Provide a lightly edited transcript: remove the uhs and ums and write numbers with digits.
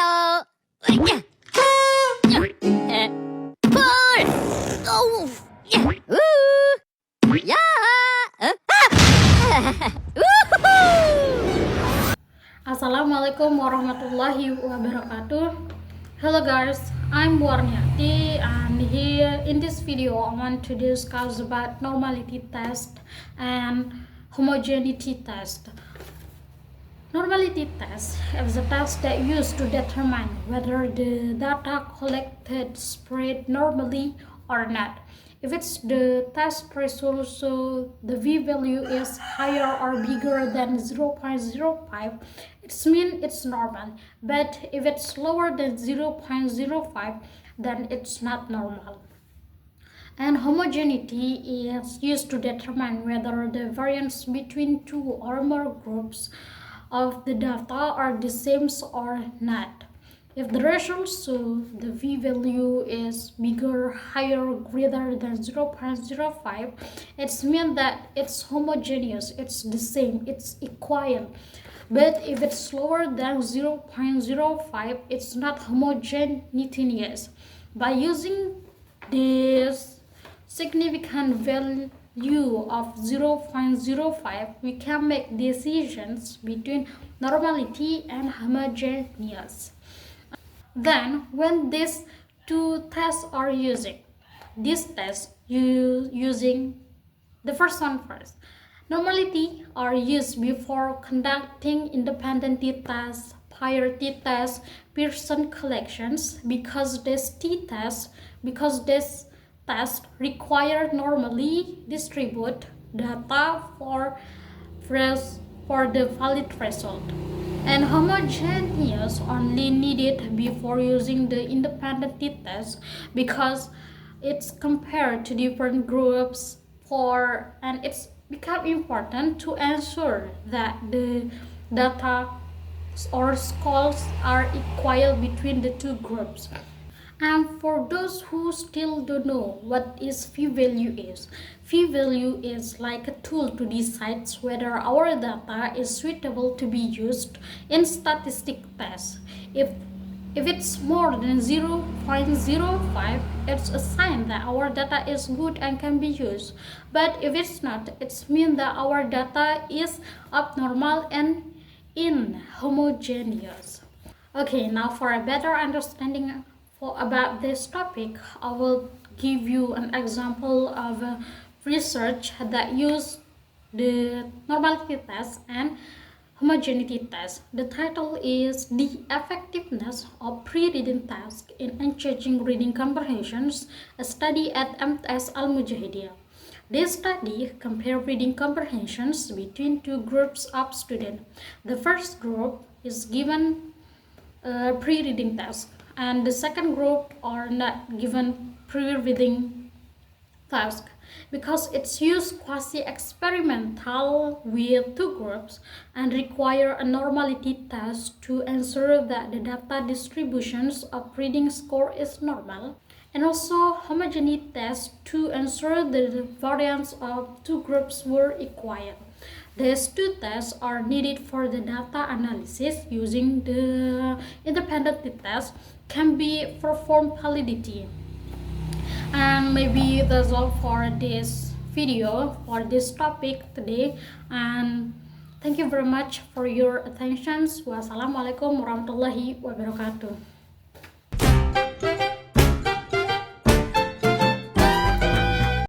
Hello. Pull. Oh. Yeah. Assalamualaikum warahmatullahi wabarakatuh. Hello guys, I'm Warniati, and here in this video I want to discuss about normality test and homogeneity test. Normality test is a test that used to determine whether the data collected spread normally or not. If it's the test result so the v-value is higher or bigger than 0.05, it means it's normal. But if it's lower than 0.05, then it's not normal. And homogeneity is used to determine whether the variance between two or more groups of the data are the same or not. If the results show the v-value is bigger, higher, greater than 0.05, it means that it's homogeneous, it's the same, it's equal. But if it's lower than 0.05, it's not homogeneous. By using this significant value of 0.05, we can make decisions between normality and homogeneous. Then when these two tests are using using the first one first. Normality are used before conducting independent t-tests, prior t-tests, Pearson collections because this test require normally distribute data for the valid result. And homogeneous only needed before using the independent t-test because it's compared to different groups and it's become important to ensure that the data or scores are equal between the two groups. And for those who still don't know what is p-value is like a tool to decide whether our data is suitable to be used in statistic tests. If it's more than 0.05, it's a sign that our data is good and can be used. But if it's not, it means that our data is abnormal and inhomogeneous. Okay, now for a better understanding about this topic, I will give you an example of a research that used the normality test and homogeneity test. The title is The Effectiveness of Pre-Reading Tasks in Enhancing Reading Comprehensions, a study at MTS Al-Mujahideen. This study compared reading comprehensions between two groups of students. The first group is given a pre-reading task, and the second group are not given pre-reading task because it's used quasi-experimental with two groups and require a normality test to ensure that the data distributions of reading score is normal, and also homogeneity test to ensure that the variance of two groups were equal. These two tests are needed for the data analysis. Using the independent test can be performed validity. And maybe that's all for this video, for this topic today, and thank you very much for your attention. Wassalamualaikum warahmatullahi wabarakatuh.